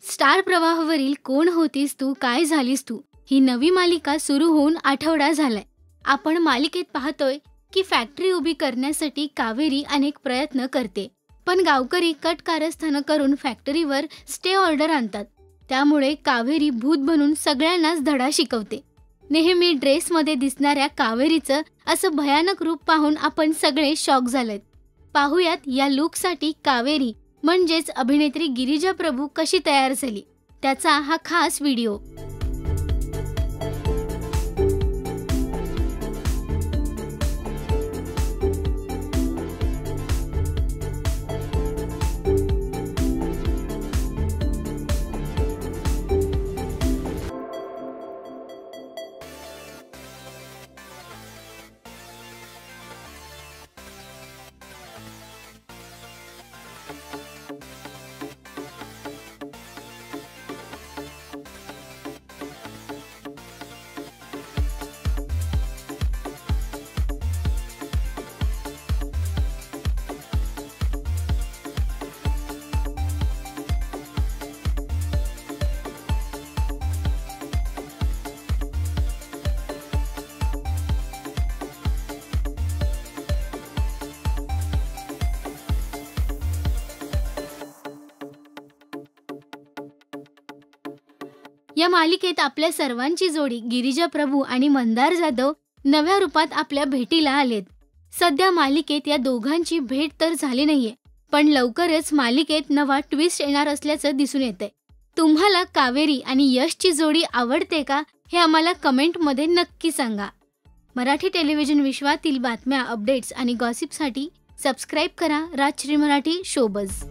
Star प्रवाहावरील कोण होतीस तू काय झालीस तू ही नवी मालिका सुरू होऊन आठवडा झालाय. आपण मालिकेत पाहतोय की फॅक्टरी उभी करण्यासाठी कावेरी अनेक प्रयत्न करते, पण गावकरी कट कारस्थानं करून फॅक्टरीवर स्टे ऑर्डर आणतात. त्यामुळे कावेरी भूत बनून सगळ्यांनाच धडा शिकवते. नेहमी ड्रेसमध्ये दिसणाऱ्या कावेरीचं असं भयानक रूप पाहून आपण सगळे शॉक झालेत. पाहूयात या लुकसाठी कावेरी म्हणजेच अभिनेत्री गिरिजा प्रभू कशी तयार झाली, त्याचा हा खास व्हिडिओ. या मालिकेत आपल्या सर्वांची जोडी गिरिजा प्रभू आणि मंदार जाधव नव्या रूपात आपल्या भेटीला आलेत. सध्या मालिकेत या दोघांची भेट तर झाली नाहीये, पण लवकरच मालिकेत नवा ट्विस्ट येणार असल्याचं दिसून येतंय. तुम्हाला कावेरी आणि यशची जोडी आवडते का, हे आम्हाला कमेंटमध्ये नक्की सांगा. मराठी टेलिव्हिजन विश्वातील बातम्या, अपडेट्स आणि गॉसिपसाठी सबस्क्राईब करा राजश्री मराठी शोबज.